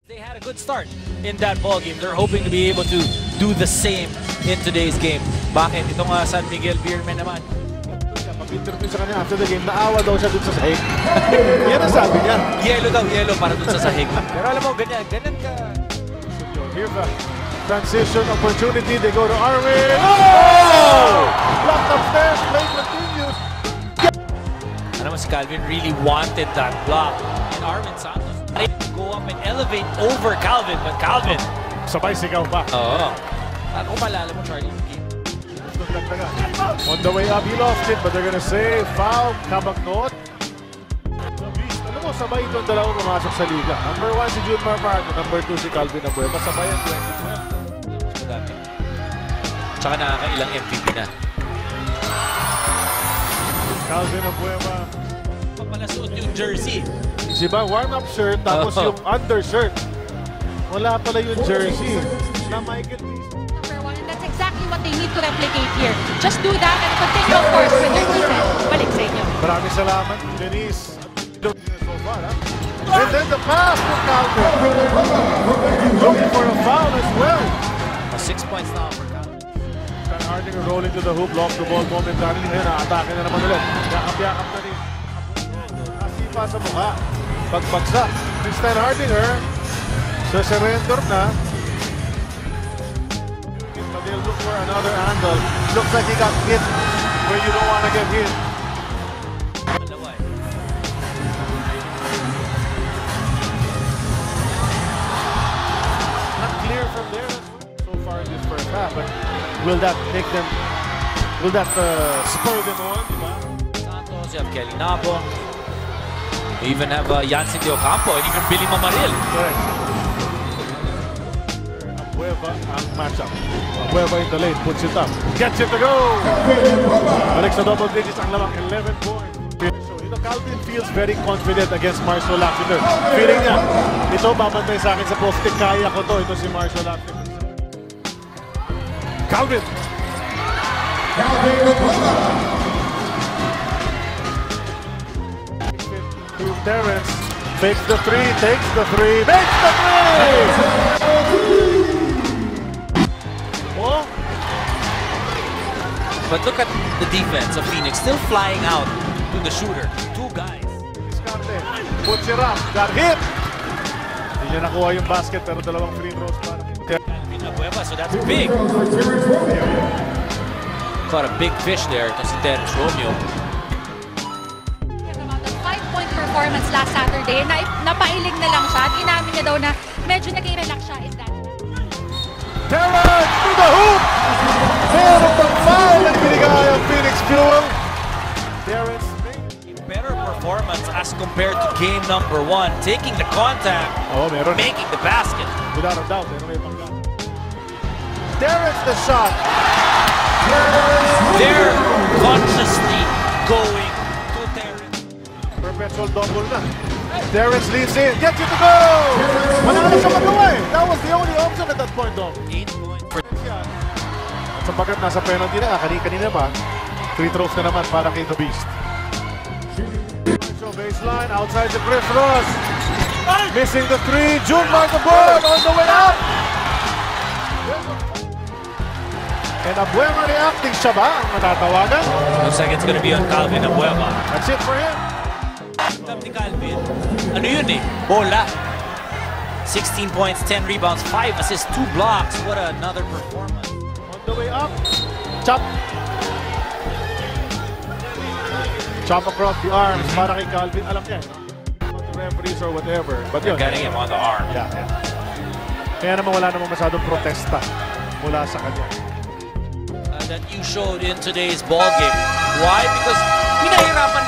They had a good start in that ball game. They're hoping to be able to do the same in today's game. Bakit? Itong San Miguel Beermen naman. Pag-interview sa kanya after the game, naawa daw siya dun sa sahig. Yan ang sabi niya. Yelo daw, yelo para dun sa sahig. Pero alam mo, ganyan ka. Here's the transition opportunity. They go to Arwin. Oh! Blocked upstairs. Play continues. Alam mo, si Calvin really wanted that block. And Arwin Santos go up and elevate over Calvin, but Calvin Sabay sigaw pa. Oo. At kung malala mo, Charlie, on the way up, he lost it, but they're gonna say foul, Cabagnot. Alam mo, sabay itong dalawang pumasok sa liga. Number 1 si June Marmarco, number 2 si Calvin Abueva. Sabay ang 2012. Tsaka nakakailang MVP na. Calvin Abueva. Papalasuot yung jersey. Diba, warm-up shirt, tapos yung undershirt. Wala pala yung jersey. Na Michael And that's exactly what they need to replicate here. Just do that and continue, of course, with your defense. Balik sa inyo. Maraming salamat, Denise. So far, and then the pass to Calvin. Looking for a foul as well. 6 points now for Calvin. Stan Hardinger rolling to the hoop, lost the ball momentarily. Ngayon, na-atake na naman ulit. Yakap-yakap na rin. Nasipa sa mukha. Pagbagsak. Stan Hardinger, surrender na. But they'll look for another angle. Looks like he got hit where you don't want to get hit. Not clear from there so far in this first half, but will that make them, will that spur them on? Diba? Santos, you have Kelly Nabo. You even have Yancy De Ocampo and even Billy Mamaril. Correct. Abueva ang matchup. Abueva in the lane, puts it up. Gets it to go! Balik sa double digits ang lamang, 11 points. So, Calvin feels very confident against Marshall Lassiter. Feeling niya, ito babantay sa akin sa poste, kaya ko to. Ito si Marshall Lassiter. Calvin! To Terrence, fakes the three, takes the three, makes the three! Oh. But look at the defense of Phoenix, still flying out to the shooter. Two guys. Discarte, puts it up, got hit! Hindi niya nakuha yung basket pero dalawang free throws para. Calvin Abueva, so that's big. Caught a big fish there. Ito si Terrence Romeo. Performance last Saturday, napailing na lang siya at inamin niya daw na medyo naging relax siya. Is that Terrence to the hoop! Meron pang foul ang binigay ang Phoenix Fuel. Terrence Better performance as compared to game number 1. Taking the contact, meron. making the basket. Without a doubt, may pangga. Terrence the shot. They're consciously going to Terrence. Perpetual double na. Terrence leads in, gets it to go! Manalo siya magawa eh. That was the only option at that point though. 8 points for At sapagat nasa penalty na, kanina pa, free throws na naman para kay The Beast. So baseline, outside the Chris Ross. Missing the three, June mark the board on the way up! And Abueva reacting, siya ba ang matatawagan? Looks like it's gonna be on Calvin Abueva. That's it for him. Ni Calvin, ano yun eh? Bola. 16 points, 10 rebounds, 5 assists, 2 blocks. What another performance. On the way up, chop. Chop across the arms para kay Calvin. Alam niya, the referees or whatever. But They're yun, getting him on the arm. yeah. Kaya naman wala namang masyadong protesta mula sa kanya. That you showed in today's ball game. Why? Because pinahirapan